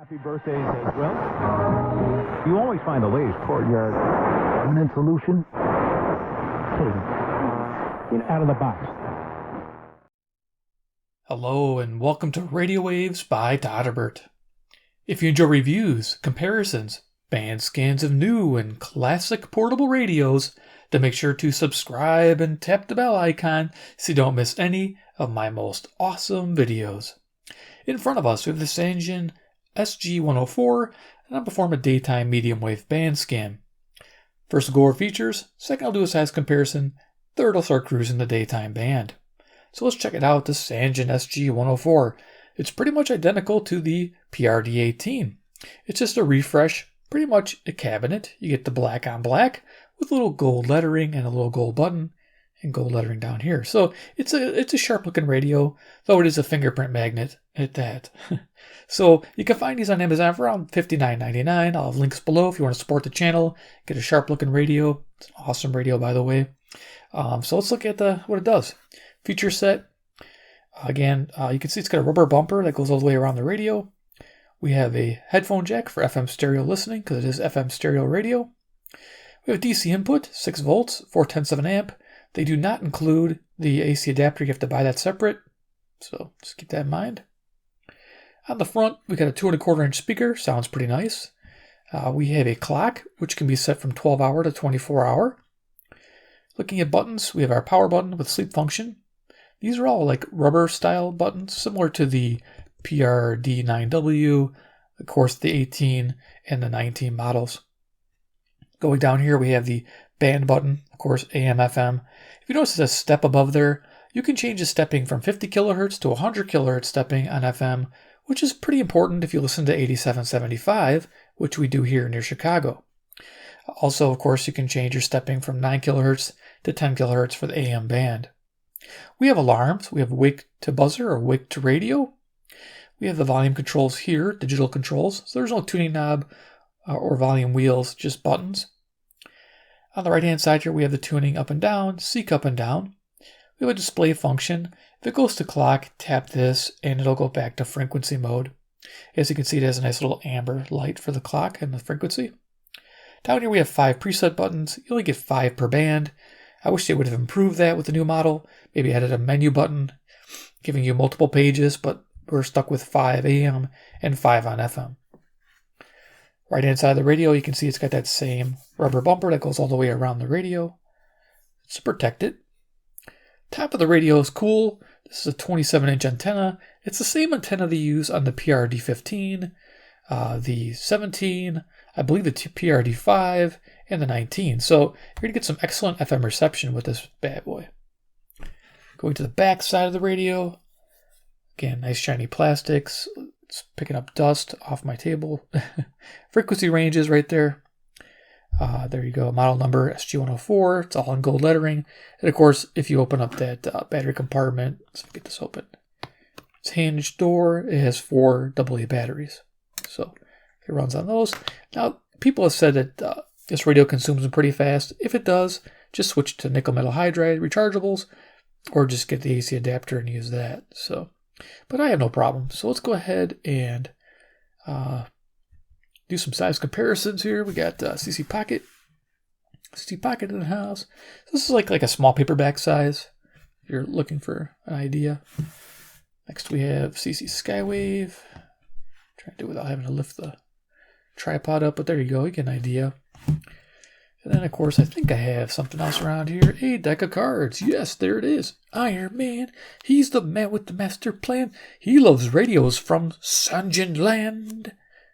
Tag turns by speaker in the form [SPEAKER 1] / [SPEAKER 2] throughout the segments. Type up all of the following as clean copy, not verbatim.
[SPEAKER 1] Happy birthdays as well. You always find the latest courtyard permanent solution. Out of the box.
[SPEAKER 2] Hello and welcome to Radio Waves by Todderbert. If you enjoy reviews, comparisons, band scans of new and classic portable radios, then make sure to subscribe and tap the bell icon so you don't miss any of my most awesome videos. In front of us we have the Sangean SG-104, and I'll perform a daytime medium wave band scan. First we'll go over features, second I'll do a size comparison, third I'll start cruising the daytime band. So let's check it out, the Sangean SG-104. It's pretty much identical to the PRD-18. It's just a refresh, pretty much a cabinet. You get the black on black with a little gold lettering and a little gold button and gold lettering down here. So it's a sharp looking radio, though it is a fingerprint magnet at that. So you can find these on Amazon for around $59.99. I'll have links below if you want to support the channel, get a sharp looking radio. It's an awesome radio, by the way. So let's look at what it does. Feature set. Again, you can see it's got a rubber bumper that goes all the way around the radio. We have a headphone jack for FM stereo listening because it is FM stereo radio. We have a DC input, 6 volts, 4/10 of an amp. They do not include the AC adapter. You have to buy that separate. So just keep that in mind. On the front, we got a 2¼ inch speaker. Sounds pretty nice. We have a clock, which can be set from 12 hour to 24 hour. Looking at buttons, we have our power button with sleep function. These are all like rubber style buttons, similar to the PRD-9W, of course the 18 and the 19 models. Going down here, we have the band button, of course AM, FM. If you notice there's a step above there, you can change the stepping from 50 kilohertz to 100 kilohertz stepping on FM, which is pretty important if you listen to 8775, which we do here near Chicago. Also, of course, you can change your stepping from 9 kilohertz to 10 kilohertz for the AM band. We have alarms. We have wake to buzzer or wake to radio. We have the volume controls here, digital controls. So there's no tuning knob or volume wheels, just buttons. On the right-hand side here, we have the tuning up and down, seek up and down. We have a display function. If it goes to clock, tap this, and it'll go back to frequency mode. As you can see, it has a nice little amber light for the clock and the frequency. Down here, we have 5 preset buttons. You only get 5 per band. I wish they would have improved that with the new model. Maybe added a menu button, giving you multiple pages, but we're stuck with 5 AM and 5 on FM. Right-hand side of the radio, you can see it's got that same rubber bumper that goes all the way around the radio. It's to protect it. Top of the radio is cool. This is a 27-inch antenna. It's the same antenna they use on the PRD-15, the 17, I believe the PRD-5, and the 19. So you're going to get some excellent FM reception with this bad boy. Going to the back side of the radio. Again, nice shiny plastics. It's picking up dust off my table. Frequency ranges right there. There you go. Model number SG-104. It's all in gold lettering. And of course, if you open up that battery compartment, let's get this open. It's hinged door. It has 4 AA batteries. So it runs on those. Now, people have said that this radio consumes them pretty fast. If it does, just switch to nickel metal hydride rechargeables or just get the AC adapter and use that. So, but I have no problem. So let's go ahead and do some size comparisons here. We got CC Pocket in the house. This is like a small paperback size if you're looking for an idea. Next we have CC Skywave. Trying to do it without having to lift the tripod up, but there you go, you get an idea. And then of course I think I have something else around here. A deck of cards. Yes, there it is. Iron Man. He's the man with the master plan. He loves radios from Sangean Land.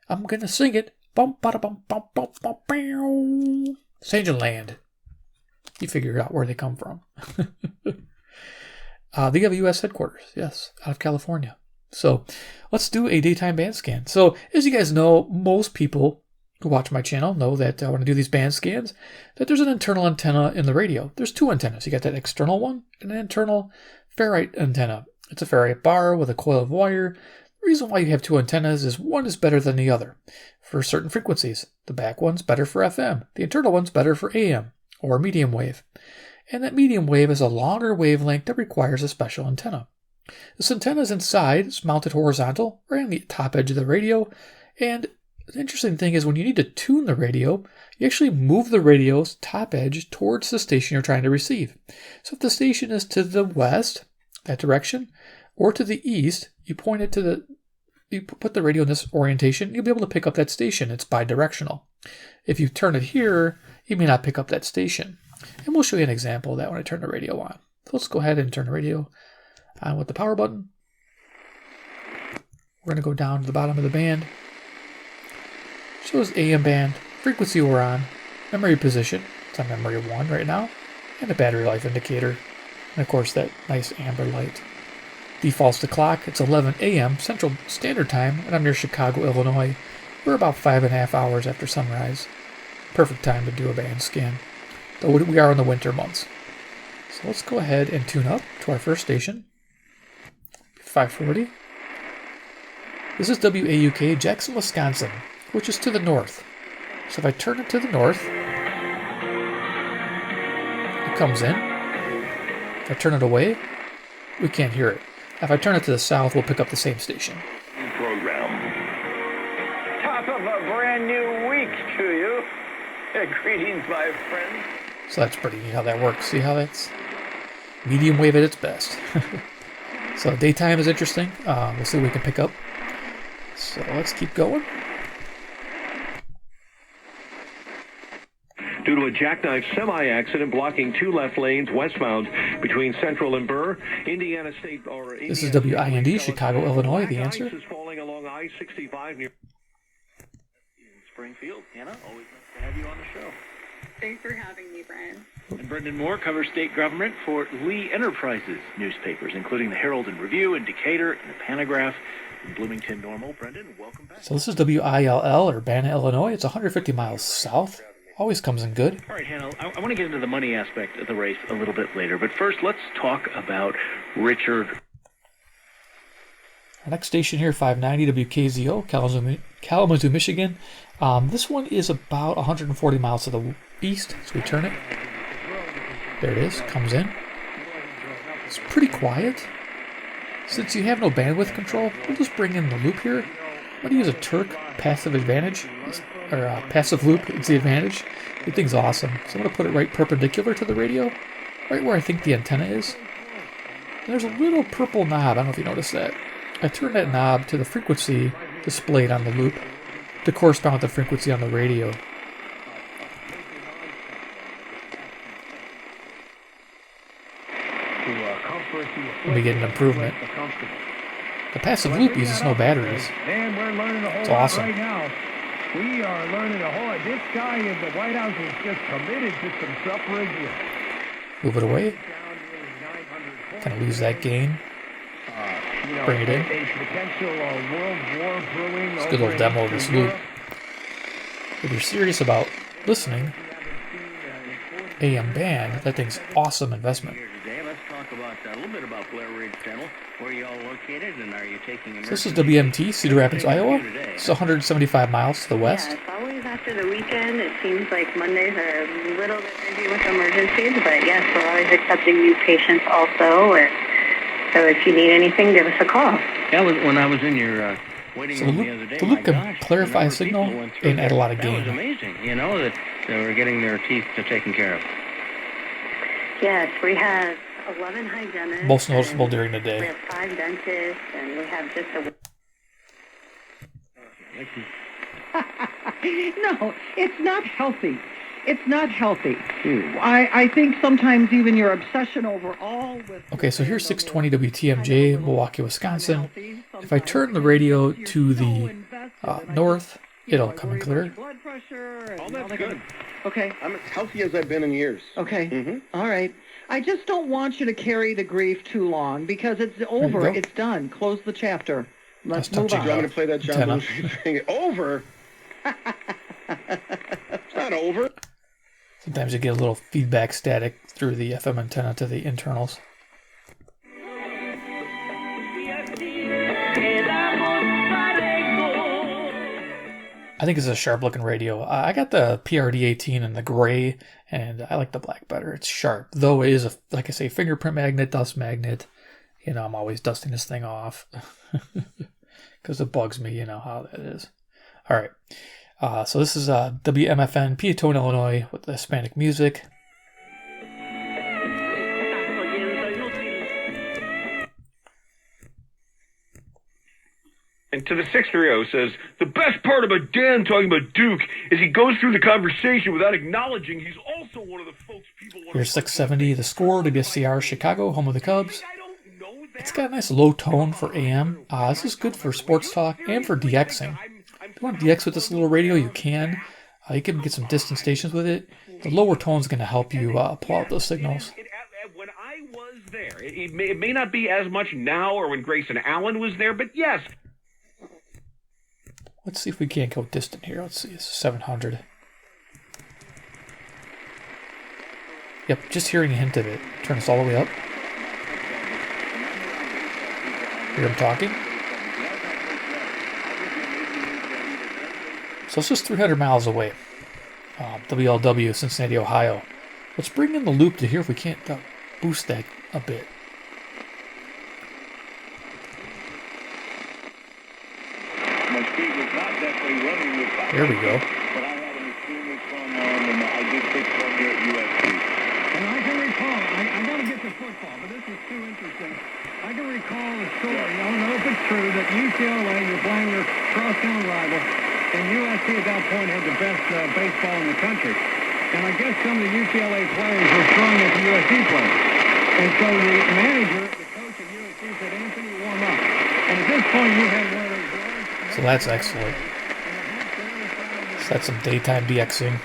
[SPEAKER 2] I'm gonna sing it. Bum bada bum bum bum bum bum. Sangean Land. You figure out where they come from. They have a U.S. headquarters. Yes, out of California. So let's do a daytime band scan. So as you guys know, most people who watch my channel know that when I do these band scans, that there's an internal antenna in the radio. There's 2 antennas. You got that external one and an internal ferrite antenna. It's a ferrite bar with a coil of wire. The reason why you have 2 antennas is one is better than the other for certain frequencies. The back one's better for FM. The internal one's better for AM or medium wave. And that medium wave is a longer wavelength that requires a special antenna. This antenna is inside. It's mounted horizontal right on the top edge of the radio, And the interesting thing is when you need to tune the radio, you actually move the radio's top edge towards the station you're trying to receive. So if the station is to the west, that direction, or to the east, you point it to you put the radio in this orientation, you'll be able to pick up that station. It's bidirectional. If you turn it here, you may not pick up that station. And we'll show you an example of that when I turn the radio on. So let's go ahead and turn the radio on with the power button. We're going to go down to the bottom of the band. Shows AM band, frequency we're on, memory position, it's on memory 1 right now, and the battery life indicator, and of course that nice amber light. Defaults to clock, it's 11 a.m. Central Standard Time, and I'm near Chicago, Illinois. We're about 5.5 hours after sunrise. Perfect time to do a band scan, though we are in the winter months. So let's go ahead and tune up to our first station, 540. This is WAUK, Jackson, Wisconsin, which is to the north. So if I turn it to the north, it comes in. If I turn it away, we can't hear it. If I turn it to the south, we'll pick up the same station.
[SPEAKER 3] Program. Top of a brand new week to you. Greetings, my friends.
[SPEAKER 2] So that's pretty neat how that works. See how that's medium wave at its best. So daytime is interesting. We'll see what we can pick up. So let's keep going.
[SPEAKER 4] Due to a jackknife semi-accident blocking 2 left lanes westbound between Central and Burr, Indiana State or
[SPEAKER 2] This is WIND, Chicago, Illinois. The answer.
[SPEAKER 4] Ice is falling along I-65 near
[SPEAKER 3] Springfield. Hannah, always nice to have you on the show.
[SPEAKER 5] Thanks for having me, Brian.
[SPEAKER 3] And Brendan Moore covers state government for Lee Enterprises newspapers, including the Herald and Review, and Decatur, and the Panagraph, and Bloomington Normal. Brendan, welcome back.
[SPEAKER 2] So this is WILL, Urbana, Illinois. It's 150 miles south. Always comes in good.
[SPEAKER 3] All right, Hannah, I want to get into the money aspect of the race a little bit later, but first let's talk about Richard.
[SPEAKER 2] Our next station here, 590 WKZO, Kalamazoo, Michigan. This one is about 140 miles to the east, so we turn it. There it is, comes in. It's pretty quiet. Since you have no bandwidth control, we'll just bring in the loop here. I'm going to use a Terk Passive Advantage, or Passive Loop, it's the Advantage. The thing's awesome. So I'm going to put it right perpendicular to the radio, right where I think the antenna is. And there's a little purple knob, I don't know if you noticed that. I turn that knob to the frequency displayed on the loop to correspond with the frequency on the radio. And we get an improvement. The passive loop uses no batteries.
[SPEAKER 6] And we're learning a whole
[SPEAKER 2] It's
[SPEAKER 6] lot
[SPEAKER 2] awesome.
[SPEAKER 6] right now. We are learning a whole lot. This guy in the White House is just committed to some suffrage.
[SPEAKER 2] Move it away. Kind of lose that gain. Bring it in.
[SPEAKER 6] A potential world war brewing.
[SPEAKER 2] It's a good little demo of this loop. If you're serious about listening, AM band, that thing's awesome investment.
[SPEAKER 3] Here today, let's talk about a little bit about Blair Ridge Dental. Where are you all located, and are you taking?
[SPEAKER 2] So this is WMT, Cedar Rapids, Iowa. It's 175 miles to the west.
[SPEAKER 5] Yeah, it's always after the weekend. It seems like Mondays are a little bit busy with emergencies, but yes, we're always accepting new patients also. And so if you need anything, give us a call.
[SPEAKER 3] Yeah, when I was in your waiting
[SPEAKER 2] So
[SPEAKER 3] room the other day,
[SPEAKER 2] the loop
[SPEAKER 3] my
[SPEAKER 2] can
[SPEAKER 3] gosh,
[SPEAKER 2] clarify
[SPEAKER 3] the
[SPEAKER 2] a signal
[SPEAKER 3] number of people went through
[SPEAKER 2] and add a
[SPEAKER 3] there.
[SPEAKER 2] lot of
[SPEAKER 3] That
[SPEAKER 2] gain.
[SPEAKER 3] was amazing, that they were getting their teeth taken care of.
[SPEAKER 5] Yes, we have 11 hygienists.
[SPEAKER 2] Most noticeable
[SPEAKER 5] and
[SPEAKER 2] during the
[SPEAKER 5] We
[SPEAKER 2] day.
[SPEAKER 5] have 5 dentists, and we have just a...
[SPEAKER 7] No, it's not healthy. It's not healthy. I think sometimes even your obsession over all with...
[SPEAKER 2] Okay, so here's 620 WTMJ, Milwaukee, Wisconsin. If I turn the radio to the north, it'll come in clear.
[SPEAKER 7] Blood pressure and
[SPEAKER 8] Oh, that's
[SPEAKER 7] all that
[SPEAKER 8] good.
[SPEAKER 7] kind of- Okay,
[SPEAKER 8] I'm as healthy as I've been in years.
[SPEAKER 7] okay.
[SPEAKER 8] Mm-hmm.
[SPEAKER 7] All right. I just don't want you to carry the grief too long because it's over.
[SPEAKER 2] go.
[SPEAKER 7] It's done. Close the chapter. Let's
[SPEAKER 2] That's
[SPEAKER 7] move
[SPEAKER 2] touching.
[SPEAKER 8] Do you
[SPEAKER 7] on.
[SPEAKER 8] want me to play that John
[SPEAKER 2] Antenna.
[SPEAKER 8] Belushi thing? Over? It's not over.
[SPEAKER 2] Sometimes you get a little feedback static through the FM antenna to the internals. I think it's a sharp looking radio. I got the PRD-18 in the gray, and I like the black better. It's sharp, though it is, like I say, fingerprint magnet, dust magnet. I'm always dusting this thing off because it bugs me, how that is. All right. So this is WMFN, Peatone, Illinois, with the Hispanic music.
[SPEAKER 4] And to the 630 says, the best part about Dan talking about Duke is he goes through the conversation without acknowledging he's also one of the folks people want.
[SPEAKER 2] Here's 670, The Score, WSCR, Chicago, home of the Cubs. It's got a nice low tone for AM. This is good for sports talk and for DXing. If you want to DX with this little radio, you can. You can get some distant stations with it. The lower tone is going to help you pull out those signals.
[SPEAKER 4] When I was there, it may not be as much now or when Grayson Allen was there, but yes.
[SPEAKER 2] Let's see if we can't go distant here. Let's see, it's 700. Yep, just hearing a hint of it. Turn this all the way up. Hear him talking. So it's just 300 miles away. WLW, Cincinnati, Ohio. Let's bring in the loop to hear if we can't boost that a bit. There we go.
[SPEAKER 6] But I had an extremely strong arm, and I did pitch one here at USC. And I can recall, I got to get to football, but this is too interesting. I can recall a story, I don't know if it's true, that UCLA, you're playing your crosstown rival, and USC at that point had the best baseball in the country. And I guess some of the UCLA players were throwing at the USC players. And so the manager, the coach at USC said, Anthony, warm up. And at this point, you had one of those large...
[SPEAKER 2] So that's excellent. So that's some daytime DXing.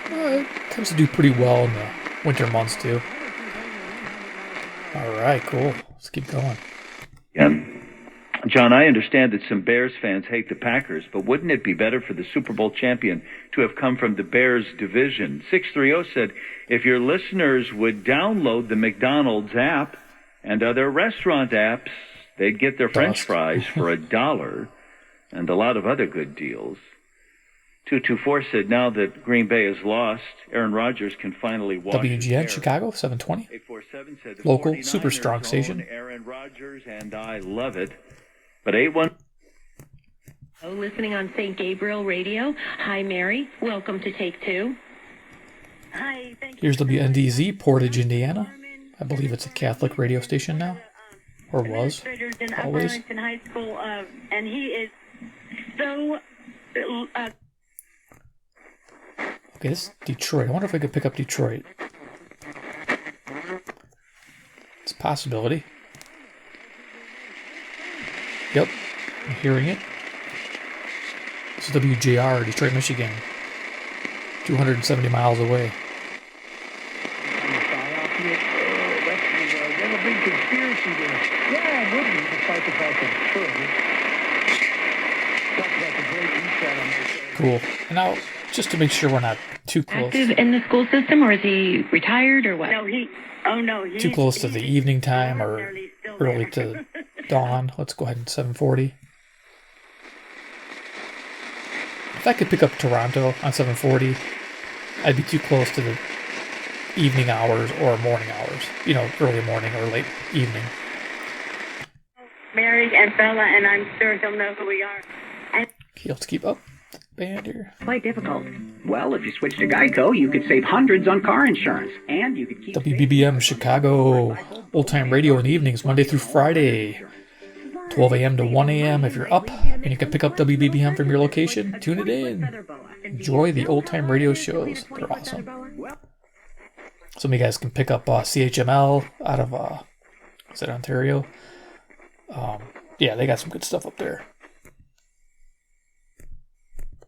[SPEAKER 2] It tends to do pretty well in the winter months, too. All right, cool. Let's keep going.
[SPEAKER 9] John, I understand that some Bears fans hate the Packers, but wouldn't it be better for the Super Bowl champion to have come from the Bears division? 630 said, if your listeners would download the McDonald's app and other restaurant apps, they'd get their French fries for $1 and a lot of other good deals. 224 said, now that Green Bay is lost, Aaron Rodgers can finally watch
[SPEAKER 2] WGN Chicago, 720.
[SPEAKER 9] 847 said,
[SPEAKER 2] Local, super strong station.
[SPEAKER 9] Aaron Rodgers, and I love it. But 81.
[SPEAKER 10] Listening on St. Gabriel Radio. Hi, Mary. Welcome to Take Two.
[SPEAKER 5] Hi, thank you.
[SPEAKER 2] Here's WNDZ, Portage, Indiana. I believe it's a Catholic radio station now. Or was.
[SPEAKER 5] In Upper
[SPEAKER 2] Always.
[SPEAKER 5] Arlington High School, and he is so...
[SPEAKER 2] Okay, this is Detroit. I wonder if I could pick up Detroit. It's a possibility. Yep, I'm hearing it. This is WJR, Detroit, Michigan. 270 miles away.
[SPEAKER 6] There's a big conspiracy there. Yeah, it would be, despite the fact that it's true. Talk about the great reset on this.
[SPEAKER 2] Cool. And now, just to make sure we're not too close.
[SPEAKER 10] Active in the school system, or is he retired, or what?
[SPEAKER 5] No,
[SPEAKER 2] Too close to the evening time or early to dawn. Let's go ahead and 740. If I could pick up Toronto on 740, I'd be too close to the evening hours or morning hours. You know, early morning or late evening.
[SPEAKER 5] Mary and Bella, and I'm sure he'll know who we are.
[SPEAKER 2] Okay, let's keep up the band here.
[SPEAKER 11] Quite difficult. Well, if you switch to Geico, you could save hundreds on car insurance, and you could keep...
[SPEAKER 2] WBBM Chicago, old-time radio in the evenings, Monday through Friday, 12 a.m. to 1 a.m. If you're up and you can pick up WBBM from your location, tune it in. Enjoy the old-time radio shows. They're awesome. Some of you guys can pick up CHML out of, is that Ontario? Yeah, they got some good stuff up there.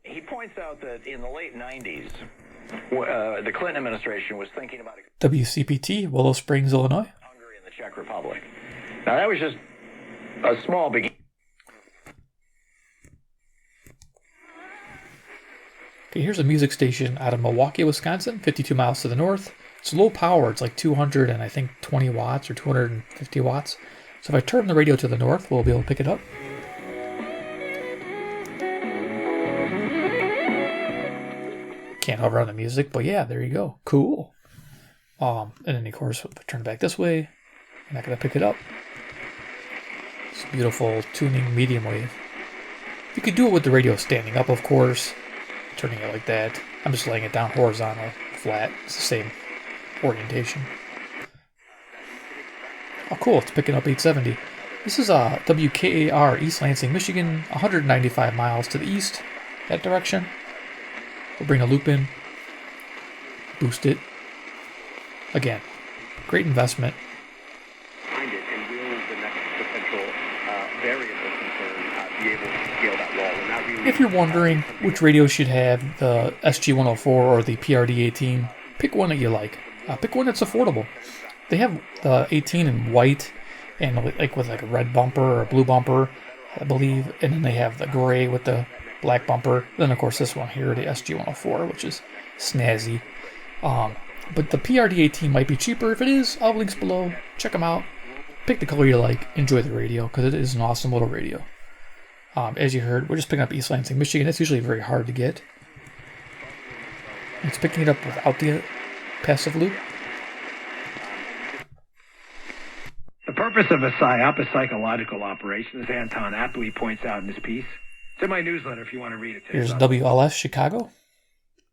[SPEAKER 3] He points out that in the late 90s, the Clinton administration was thinking about
[SPEAKER 2] WCPT, Willow Springs, Illinois.
[SPEAKER 3] Hungary and the Czech Republic. Now, that was just a small beginning.
[SPEAKER 2] Okay, here's a music station out of Milwaukee, Wisconsin, 52 miles to the north. It's low power. It's like 200 and I think 20 watts or 250 watts. So if I turn the radio to the north, we'll be able to pick it up. Can't hover on the music, but yeah, there you go. Cool. And then, of course, if I turn it back this way, I'm not going to pick it up. It's beautiful tuning medium wave. You could do it with the radio standing up, of course. turning it like that. I'm just laying it down horizontal, flat. It's the same orientation. Oh, cool. It's picking up 870. This is WKAR, East Lansing, Michigan, 195 miles to the east, that direction. We'll bring a loop in, boost it. Again, great investment.
[SPEAKER 12] Find it, and will the next potential variable concern be able to scale that wall? And that really,
[SPEAKER 2] if you're wondering which radio should have, the SG-104 or the PRD-18, pick one that you like. Pick one that's affordable. They have the 18 in white and like with like a red bumper or a blue bumper, I believe, and then they have the gray with the black bumper. Then of course this one here, the SG-104, which is snazzy. But the PRD-18 might be cheaper. If it is, I'll have links below. Check them out. Pick the color you like. Enjoy the radio because it is an awesome little radio. As you heard, we're just picking up East Lansing, Michigan. It's usually very hard to get. It's picking it up without the passive loop.
[SPEAKER 13] The purpose of a PSYOP is psychological operation, as Anton aptly points out in his piece. It's in my newsletter if you want to read it.
[SPEAKER 2] Here's WLS Chicago.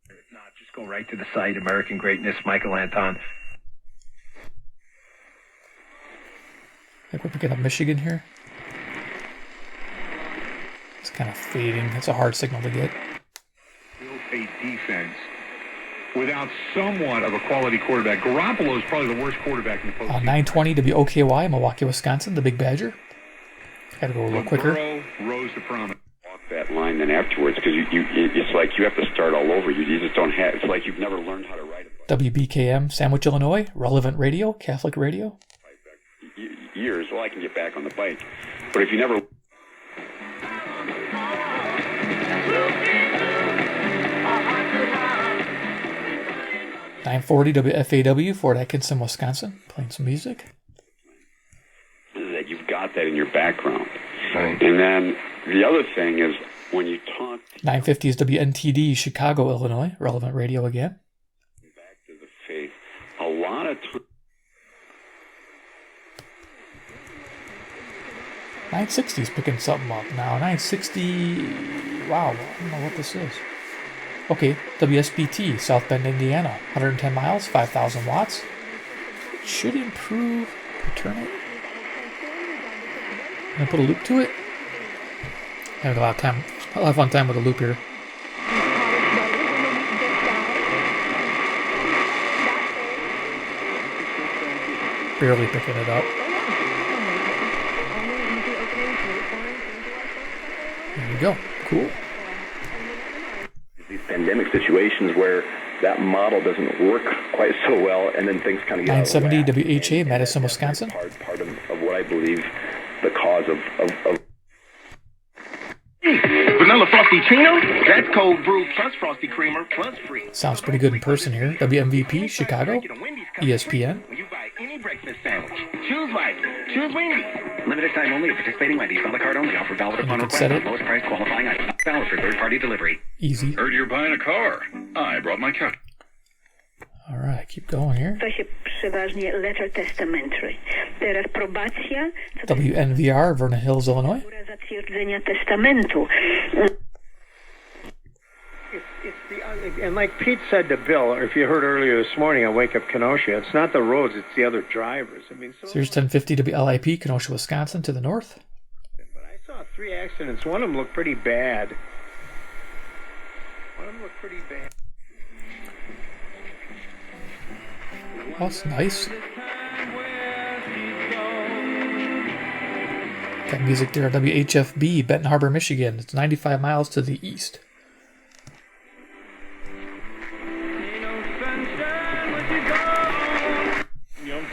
[SPEAKER 13] If not, just go right to the site, American Greatness, Michael Anton.
[SPEAKER 2] I think we're picking up Michigan here. It's kind of fading. It's a hard signal to get.
[SPEAKER 14] Build a defense without somewhat of a quality quarterback. Garoppolo is probably the worst quarterback in the postseason.
[SPEAKER 2] 920 WOKY, Milwaukee, Wisconsin, the Big Badger. Got to go a little quicker.
[SPEAKER 14] Burrow rose to prominence.
[SPEAKER 15] Walk that line then afterwards because it's like you have to start all over. You just don't have. It's like you've never learned how to write it.
[SPEAKER 2] WBKM, Sandwich, Illinois, Relevant Radio, Catholic Radio.
[SPEAKER 15] Years. Well, I can get back on the bike, but if you never.
[SPEAKER 2] 940 WFAW, Fort Atkinson, Wisconsin, playing some music.
[SPEAKER 15] That you've got that in your background. Right. And then the other thing is when you talk.
[SPEAKER 2] 950 is WNTD, Chicago, Illinois, Relevant Radio again.
[SPEAKER 15] Back to the faith. A lot of times.
[SPEAKER 2] 960 is picking something up now. 960. Wow, I don't know what this is. Okay, WSBT, South Bend, Indiana, 110 miles, 5,000 watts. Should improve. Turn it. I'm gonna put a loop to it. Having a lot of fun time with a loop here. Barely picking it up. There you go. Cool.
[SPEAKER 12] These pandemic situations where that model doesn't work quite so well, and then things kind of get
[SPEAKER 2] 970 WHA, Madison, Wisconsin.
[SPEAKER 12] Part of what I believe the cause of
[SPEAKER 8] Vanilla Frosty Chino? That's cold brew plus Frosty Creamer plus free.
[SPEAKER 2] Sounds pretty good in person here. WMVP, Chicago, ESPN.
[SPEAKER 8] You buy any breakfast sandwich. Choose Wendy's. Choose Wendy's.
[SPEAKER 11] Limited time only. Participating Wendy's. A la carte only. Offer valid upon request. Lowest price qualifying item. Valid for third-party delivery.
[SPEAKER 2] Easy.
[SPEAKER 14] Heard you're buying a car. I brought my couch.
[SPEAKER 2] All right, keep going here.
[SPEAKER 5] To się przeważnie letter testamentary. Teraz probacja.
[SPEAKER 2] WNVR, Vernon Hills, Illinois.
[SPEAKER 5] Zatwierdzenia testamentu.
[SPEAKER 16] And like Pete said to Bill, or if you heard earlier this morning on Wake Up Kenosha, it's not the roads, it's the other drivers. I mean,
[SPEAKER 2] Series 1050 WLIP, Kenosha, Wisconsin, to the north.
[SPEAKER 16] But I saw 3 accidents. One of them looked pretty bad.
[SPEAKER 2] Oh, it's nice. Got music there. WHFB, Benton Harbor, Michigan. It's 95 miles to the east.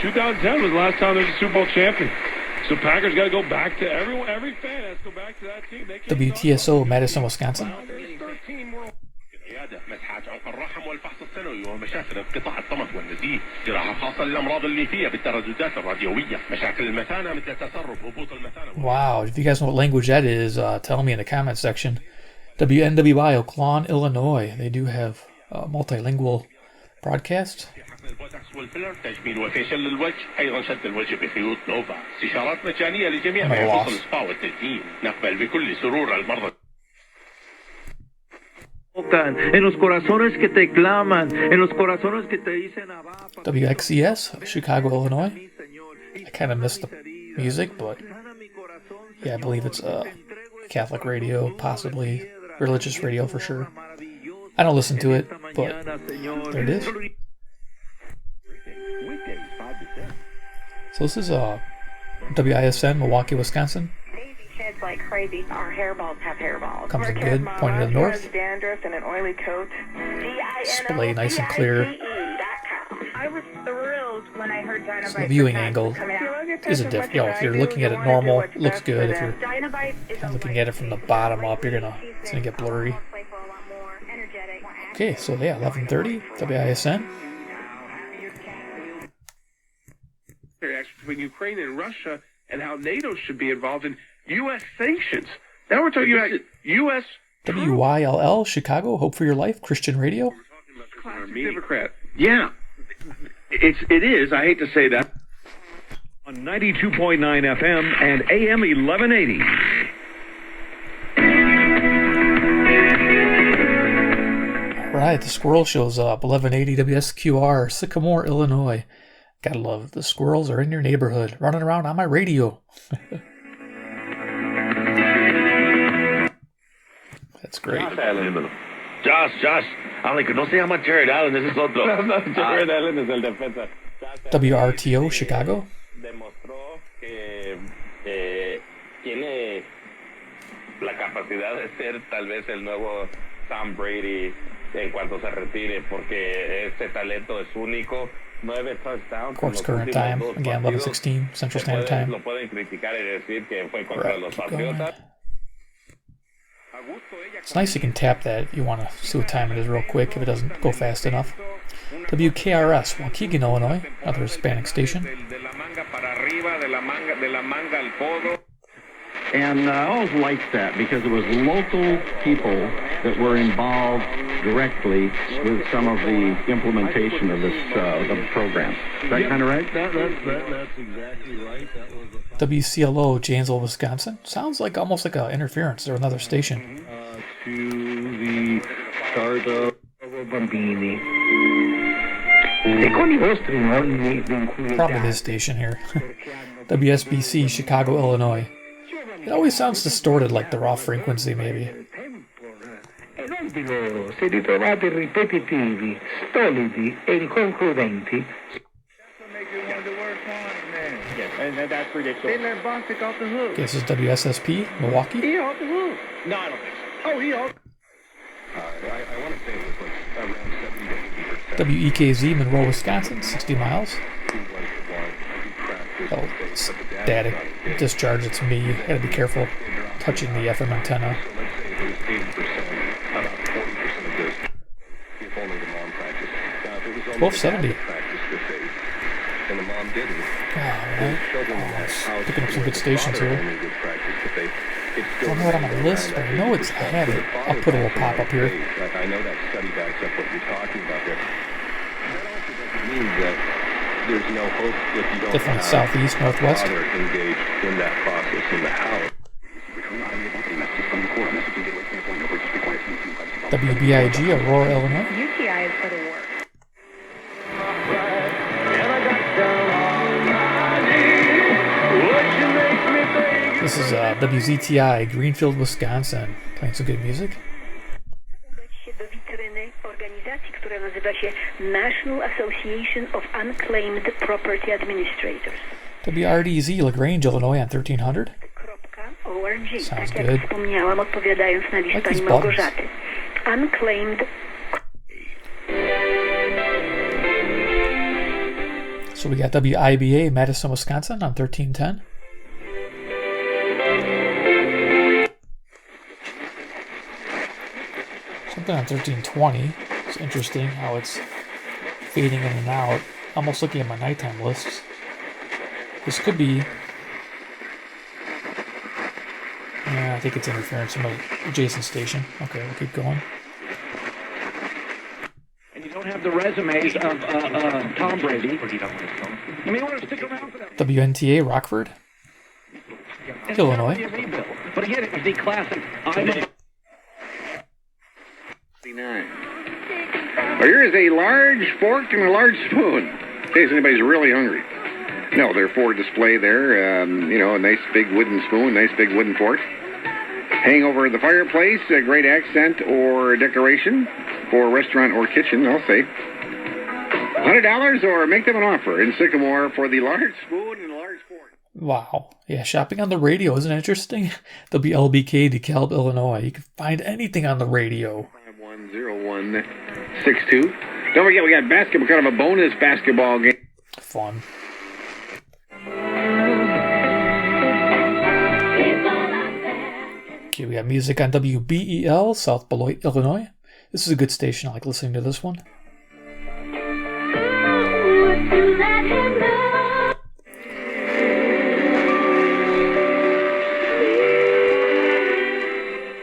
[SPEAKER 4] 2010 was the last time there was a Super Bowl champion. So Packers got to go back to every fan has to go back to that team.
[SPEAKER 2] WTSO, Madison, Wisconsin.
[SPEAKER 17] مسحات عنق الرحم والفحص السنوي ومشاكل انقطاع الطمث والنزيف، جراحة خاصة للأمراض الليفية بالترددات الراديوية، مشاكل المثانة مثل تسرب هبوط المثانة.
[SPEAKER 2] Wow, if you guys know what language that is, tell me in the comment section. WNWI, Oakland, Illinois. They do have multilingual broadcasts.
[SPEAKER 17] تجميل وفيشل للوجه، أيضا شد الوجه بخيوط نوفا، استشارات مجانية لجميع ما يخص السبا والتزيين، نقبل بكل سرور المرضى.
[SPEAKER 2] WXES, Chicago, Illinois. I kind of missed the music, but yeah, I believe it's Catholic radio, possibly religious radio for sure. I don't listen to it, but there it is. So this is WISN, Milwaukee, Wisconsin.
[SPEAKER 5] Kids like crazy. Our hairballs have hairballs.
[SPEAKER 2] Comes in good, pointing to the north.
[SPEAKER 5] Dandruff and an oily coat.
[SPEAKER 2] Display nice and clear.
[SPEAKER 5] I was thrilled when I heard Dynamite.
[SPEAKER 2] So the viewing angle is a different. You know, if you're looking at it normal, it looks good. If you're looking at it from the bottom up, it's gonna get blurry. Okay, so yeah, 11:30 WISN.
[SPEAKER 17] Between Ukraine and Russia, and how NATO should be involved in U.S. sanctions. Now we're talking about U.S.
[SPEAKER 2] WYLL, Chicago, Hope for Your Life, Christian Radio.
[SPEAKER 17] Democrat.
[SPEAKER 4] Yeah, it is. I hate to say that. On 92.9 FM and AM 1180.
[SPEAKER 2] All right, the squirrel shows up. 1180 WSQR, Sycamore, Illinois. Gotta love the squirrels are in your neighborhood, running around on my radio. That's great.
[SPEAKER 8] Josh, aunque no se llama Jared Allen, ese es otro.
[SPEAKER 17] No, Jared Allen es el defensa.
[SPEAKER 2] WRTO, Chicago.
[SPEAKER 17] Demostró que tiene la capacidad de ser tal vez el nuevo Tom Brady en cuanto se retire, porque este talento es único. 9 touchdowns.
[SPEAKER 2] Court's current time, again, 11:16 Central Standard Time.
[SPEAKER 17] Lo pueden criticar y decir que fue contra los Patriotas.
[SPEAKER 2] It's nice you can tap that if you want to see what time it is real quick if it doesn't go fast enough. WKRS, Waukegan, Illinois, another Hispanic station.
[SPEAKER 18] And I always liked that because it was local people that were involved directly with some of the implementation of this the program. Is that kind of right?
[SPEAKER 14] That's exactly right.
[SPEAKER 2] WCLO, Janesville, Wisconsin. Sounds like almost like an interference or another station.
[SPEAKER 14] To the start of Bambini.
[SPEAKER 2] Probably this station here. WSBC, Chicago, Illinois. It always sounds distorted, like they're off frequency, maybe.
[SPEAKER 6] Se ritrovate ripetitivi, stolidi e inconcludenti.
[SPEAKER 16] And that's ridiculous. They let Bostic off the hook.
[SPEAKER 2] This is WSSP, Milwaukee.
[SPEAKER 16] He off the hook. No, I don't think so. Oh, he off.
[SPEAKER 14] I want to say it was like around 70 to 80%.
[SPEAKER 2] WEKZ, Monroe, Wisconsin, 60 miles. Oh, static discharge, it's me. Gotta be careful touching the FM antenna. 1270. Picking up some good stations here. I don't know what on my list, but I know I have it. I'll put a little pop up here.
[SPEAKER 14] I know that study backs up what you're talking about there. That also doesn't mean that there's no hope if you don't
[SPEAKER 2] different southeast, northwest.
[SPEAKER 14] Engaged in that process in the house.
[SPEAKER 2] WBIG, Aurora, Illinois.
[SPEAKER 5] UTI is for the work.
[SPEAKER 2] This is WZTI, Greenfield, Wisconsin. Playing some good music.
[SPEAKER 10] National Association of Unclaimed Property Administrators.
[SPEAKER 2] WRDZ, LaGrange, Illinois on 1300. Sounds good. I like these buttons.
[SPEAKER 10] Unclaimed.
[SPEAKER 2] So we got WIBA, Madison, Wisconsin on 1310. Something on 1320. It's interesting how it's fading in and out. Almost looking at my nighttime lists. This could be... Yeah, I think it's interference from an adjacent station. Okay, we'll keep going.
[SPEAKER 16] And you don't have the resumes of Tom Brady. You may want to stick around for that.
[SPEAKER 2] WNTA, Rockford, Illinois.
[SPEAKER 16] But again, it was the classic.
[SPEAKER 8] Well, here is a large fork and a large spoon, in case anybody's really hungry. No, they're for display there. A nice big wooden spoon, nice big wooden fork. Hang over the fireplace, a great accent or decoration for restaurant or kitchen, I'll say. $100 or make them an offer in Sycamore for the large spoon and large fork.
[SPEAKER 2] Wow. Yeah, shopping on the radio isn't interesting. WLBK, DeKalb, Illinois. You can find anything on the radio.
[SPEAKER 8] 510162. Don't forget, we got basketball, kind of a bonus basketball game.
[SPEAKER 2] Fun. Okay, we got music on WBEL, South Beloit, Illinois. This is a good station. I like listening to this one.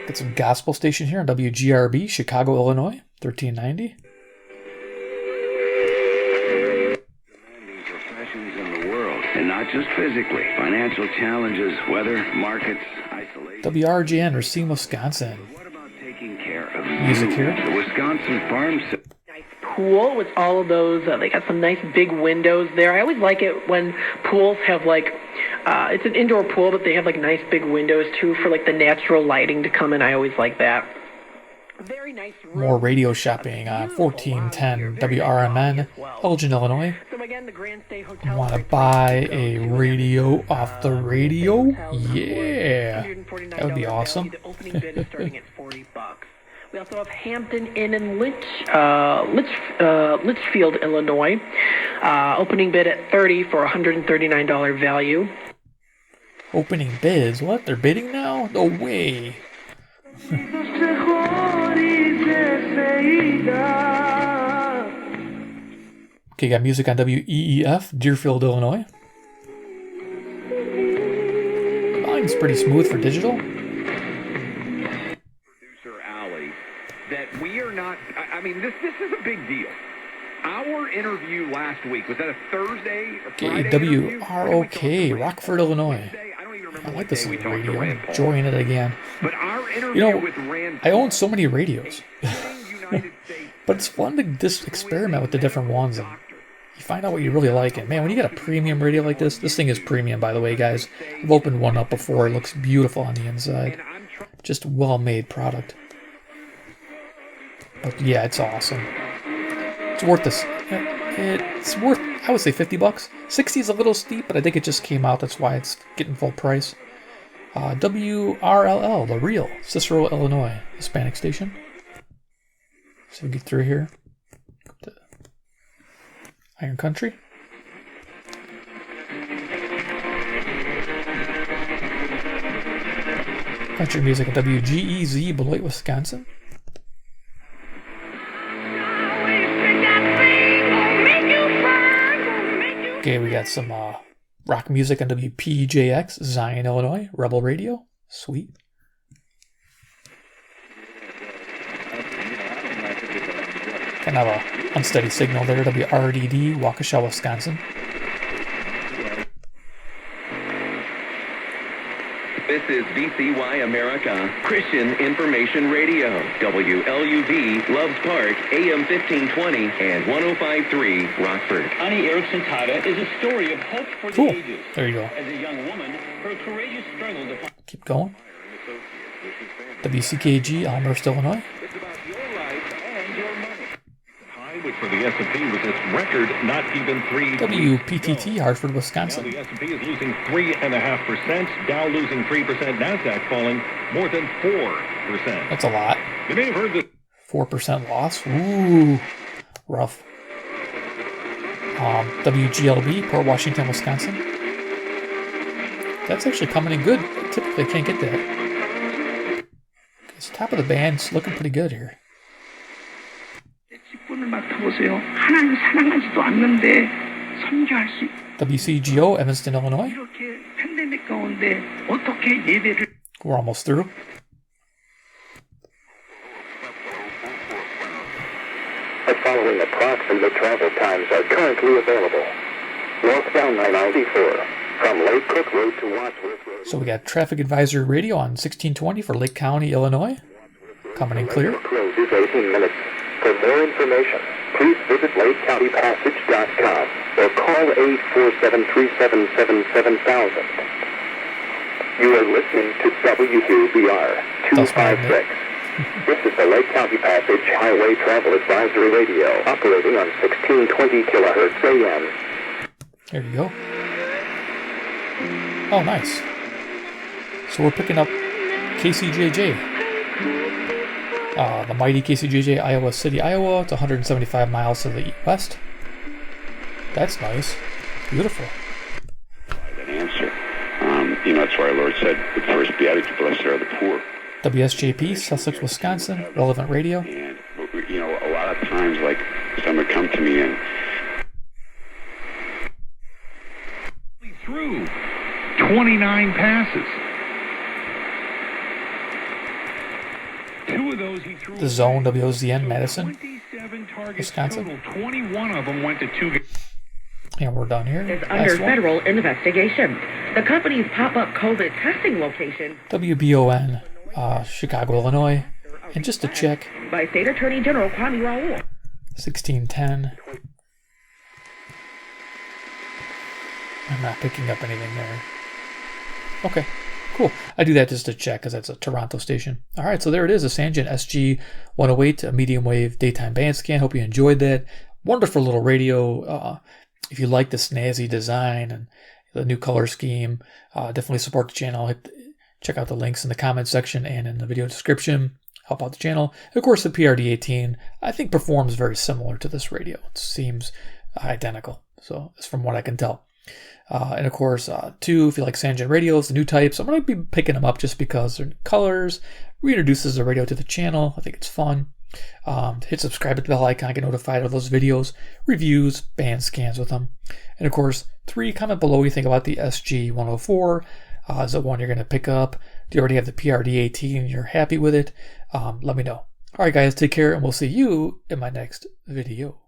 [SPEAKER 2] Got some gospel station here on WGRB, Chicago, Illinois, 1390.
[SPEAKER 19] Professions in the world, and not just physically. Financial challenges, weather, markets, isolation.
[SPEAKER 2] WRGN, Racine, Wisconsin.
[SPEAKER 19] What about taking care of
[SPEAKER 2] music here?
[SPEAKER 19] The Wisconsin Farm
[SPEAKER 20] Pool with all of those. They got some nice big windows there. I always like it when pools have it's an indoor pool, but they have nice big windows too for the natural lighting to come in. I always like that. Very nice room.
[SPEAKER 2] More radio shopping on 1410 WRMN, Elgin, Illinois.
[SPEAKER 20] So again, the Grand State Hotel.
[SPEAKER 2] Want to buy a radio off the radio? Yeah, that would be awesome.
[SPEAKER 20] The opening bid is starting at $40. We also have Hampton Inn in Litchfield, Illinois. Opening bid at $30 for $139 value.
[SPEAKER 2] Opening bids? What? They're bidding now? No way. Okay, got music on WEEF, Deerfield, Illinois. Volume's pretty smooth for digital.
[SPEAKER 21] That we are not, this is a big deal. Our interview last week, was that a Thursday or Friday?
[SPEAKER 2] WROK, Rockford, Illinois. I like this little radio. I'm enjoying it again.
[SPEAKER 21] But our interview with Rand,
[SPEAKER 2] I own so many radios. But it's fun to just experiment with the different ones and you find out what you really like. And man, when you get a premium radio like this thing is premium, by the way, guys. I've opened one up before. It looks beautiful on the inside. Just well-made product. But yeah, it's awesome. It's worth this. It's worth, I would say, $50. 60 is a little steep, but I think it just came out. That's why it's getting full price. WRLL, The Real, Cicero, Illinois, Hispanic station. So we get through here. To Iron Country. Country music at WGEZ, Beloit, Wisconsin. Okay, we got some rock music on WPJX, Zion, Illinois, Rebel Radio. Sweet. Kind of a unsteady signal there, WRDD, Waukesha, Wisconsin.
[SPEAKER 22] This is VCY America, Christian Information Radio, WLUV, Loves Park, AM 1520 and 105.3, Rockford.
[SPEAKER 23] Annie Erickson-Tada is a story of hope for the ages.
[SPEAKER 2] There you go.
[SPEAKER 23] As a young woman, her courageous struggle to find...
[SPEAKER 2] Keep going. WCKG, Elmhurst, Illinois.
[SPEAKER 1] Which for the S&P was its record, not even 3.
[SPEAKER 2] WPTT, Hartford, Wisconsin.
[SPEAKER 1] Now the S&P is losing 3.5%, Dow losing 3%, Nasdaq falling more than 4%.
[SPEAKER 2] That's a lot.
[SPEAKER 1] You may have heard this.
[SPEAKER 2] 4% loss. Ooh, rough. WGLB, Port Washington, Wisconsin. That's actually coming in good. Typically, I can't get that. It's top of the band. It's looking pretty good here. WCGO, Evanston, Illinois. We're almost through.
[SPEAKER 24] The following approximate travel times are currently available. Northbound 994 from Lake Cook Road to Wadsworth Road.
[SPEAKER 2] So we got Traffic Advisory Radio on 1620 for Lake County, Illinois. Coming in clear.
[SPEAKER 24] load is 18 minutes. For more information, please visit LakeCountyPassage.com or call 847-377-7000. You are listening to WQBR 256. This is the Lake County Passage Highway Travel Advisory Radio, operating on 1620 kilohertz AM.
[SPEAKER 2] There you go. Oh, nice. So we're picking up KCJJ. The mighty KCJJ, Iowa City, Iowa. It's 175 miles to the west. That's nice. Beautiful.
[SPEAKER 15] That answer. That's why our Lord said, the first beatitude, blessed are the poor.
[SPEAKER 2] WSJP, Sussex, Wisconsin, relevant radio.
[SPEAKER 15] And, a lot of times, like, someone would come to me and...
[SPEAKER 14] Through 29 passes. 2 of those he threw.
[SPEAKER 2] The Zone, WOZN, Madison, Wisconsin.
[SPEAKER 14] Total, 21 of them went to 2 games.
[SPEAKER 2] And we're done here.
[SPEAKER 10] Is under federal investigation. The company's pop-up COVID testing location.
[SPEAKER 2] WBON, Chicago, Illinois. And just to check.
[SPEAKER 10] By State Attorney General Kwame Raoul.
[SPEAKER 2] 1610. I'm not picking up anything there. Okay, cool. I do that just to check because that's a Toronto station. All right, so there it is, a Sangean SG-108, a medium wave daytime band scan. Hope you enjoyed that. Wonderful little radio. If you like the snazzy design and the new color scheme, definitely support the channel. Check out the links in the comment section and in the video description. Help out the channel. Of course, the PRD-18, I think, performs very similar to this radio. It seems identical, so it's from what I can tell. And of course, two, if you like Sangean radios, the new types, I'm going to be picking them up just because they're new colors, reintroduces the radio to the channel. I think it's fun. Hit subscribe at the bell icon, get notified of those videos, reviews, band scans with them. And of course, 3, comment below what you think about the SG-104. Is it one you're going to pick up? Do you already have the PRD-18 and you're happy with it? Let me know. All right, guys, take care, and we'll see you in my next video.